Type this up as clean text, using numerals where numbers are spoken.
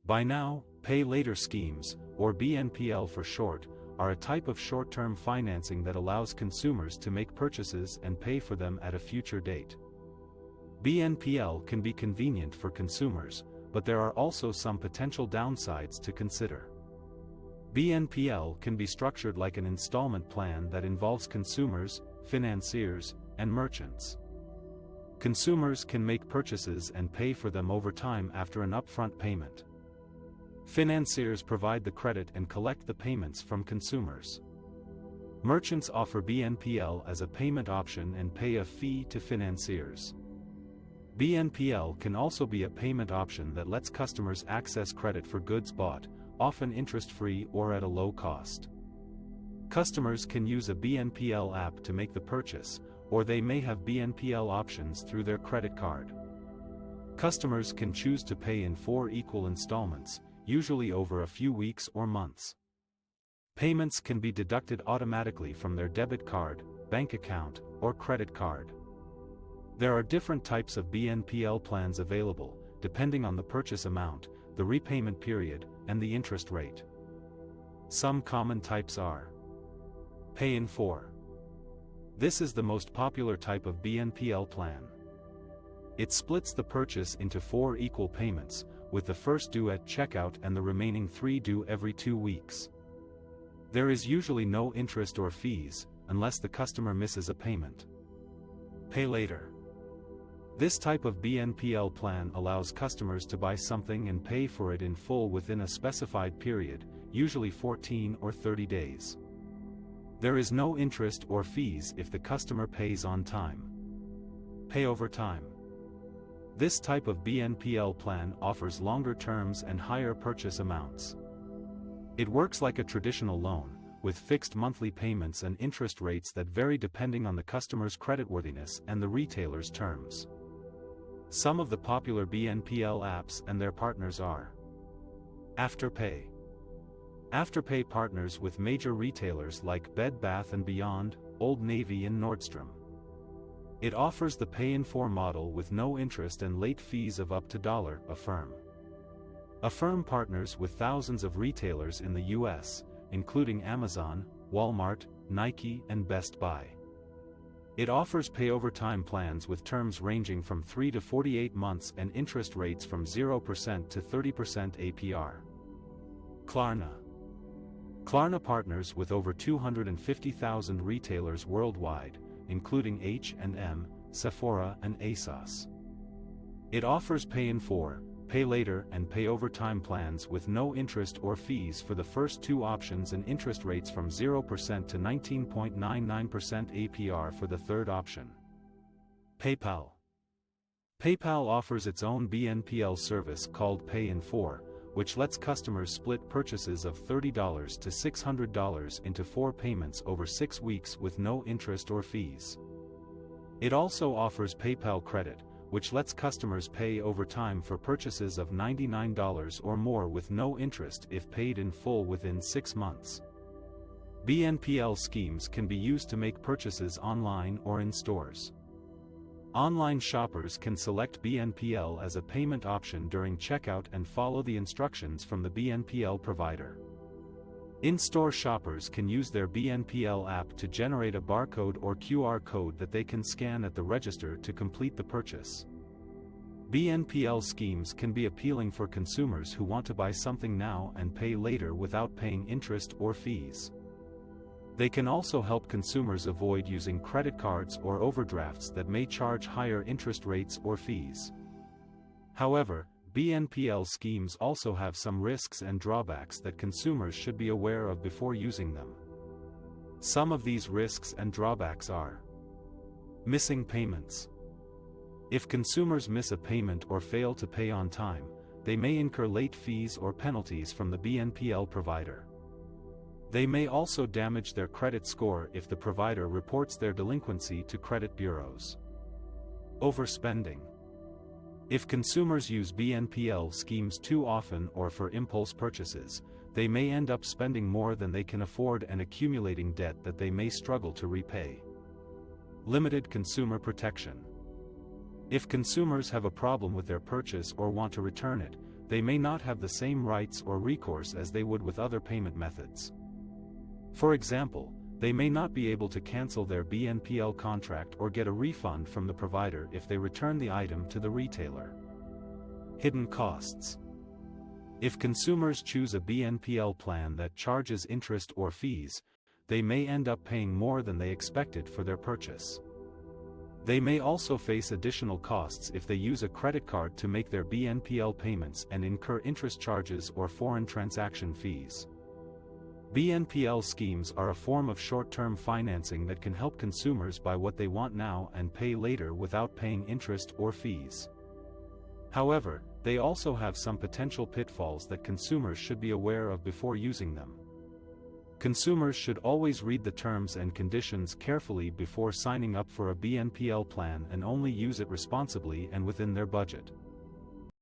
Buy now, pay later schemes, or BNPL for short, are a type of short-term financing that allows consumers to make purchases and pay for them at a future date. BNPL can be convenient for consumers, but there are also some potential downsides to consider. BNPL can be structured like an installment plan that involves consumers, financiers, and merchants. Consumers can make purchases and pay for them over time after an upfront payment. Financiers provide the credit and collect the payments from consumers. Merchants offer BNPL as a payment option and pay a fee to financiers. BNPL can also be a payment option that lets customers access credit for goods bought, often interest-free or at a low cost. Customers can use a BNPL app to make the purchase, or they may have BNPL options through their credit card. Customers can choose to pay in 4 equal installments, usually over a few weeks or months. Payments can be deducted automatically from their debit card, bank account, or credit card. There are different types of BNPL plans available, depending on the purchase amount, the repayment period, and the interest rate. Some common types are: Pay in 4. This is the most popular type of BNPL plan. It splits the purchase into 4 equal payments, with the first due at checkout and the remaining 3 due every 2 weeks. There is usually no interest or fees, unless the customer misses a payment. Pay later. This type of BNPL plan allows customers to buy something and pay for it in full within a specified period, usually 14 or 30 days. There is no interest or fees if the customer pays on time. Pay over time. This type of BNPL plan offers longer terms and higher purchase amounts. It works like a traditional loan, with fixed monthly payments and interest rates that vary depending on the customer's creditworthiness and the retailer's terms. Some of the popular BNPL apps and their partners are: Afterpay. Afterpay partners with major retailers like Bed Bath & Beyond, Old Navy and Nordstrom. It offers the pay-in-4 model with no interest and late fees of up to $1. Affirm partners with thousands of retailers in the US, including Amazon, Walmart, Nike and Best Buy. It offers pay-over-time plans with terms ranging from 3 to 48 months and interest rates from 0% to 30% APR. Klarna. Klarna partners with over 250,000 retailers worldwide, including H&M, Sephora and ASOS. It offers pay-in-4, pay later and pay-over-time plans with no interest or fees for the first 2 options and interest rates from 0% to 19.99% APR for the third option. PayPal. PayPal offers its own BNPL service called Pay-in-4, which lets customers split purchases of $30 to $600 into 4 payments over 6 weeks with no interest or fees. It also offers PayPal Credit, which lets customers pay over time for purchases of $99 or more with no interest if paid in full within 6 months. BNPL schemes can be used to make purchases online or in stores. Online shoppers can select BNPL as a payment option during checkout and follow the instructions from the BNPL provider. In-store shoppers can use their BNPL app to generate a barcode or QR code that they can scan at the register to complete the purchase. BNPL schemes can be appealing for consumers who want to buy something now and pay later without paying interest or fees. They can also help consumers avoid using credit cards or overdrafts that may charge higher interest rates or fees. However, BNPL schemes also have some risks and drawbacks that consumers should be aware of before using them. Some of these risks and drawbacks are: missing payments. If consumers miss a payment or fail to pay on time, they may incur late fees or penalties from the BNPL provider. They may also damage their credit score if the provider reports their delinquency to credit bureaus. Overspending. If consumers use BNPL schemes too often or for impulse purchases, they may end up spending more than they can afford and accumulating debt that they may struggle to repay. Limited consumer protection. If consumers have a problem with their purchase or want to return it, they may not have the same rights or recourse as they would with other payment methods. For example, they may not be able to cancel their BNPL contract or get a refund from the provider if they return the item to the retailer. Hidden costs. If consumers choose a BNPL plan that charges interest or fees, they may end up paying more than they expected for their purchase. They may also face additional costs if they use a credit card to make their BNPL payments and incur interest charges or foreign transaction fees. BNPL schemes are a form of short-term financing that can help consumers buy what they want now and pay later without paying interest or fees. However, they also have some potential pitfalls that consumers should be aware of before using them. Consumers should always read the terms and conditions carefully before signing up for a BNPL plan and only use it responsibly and within their budget.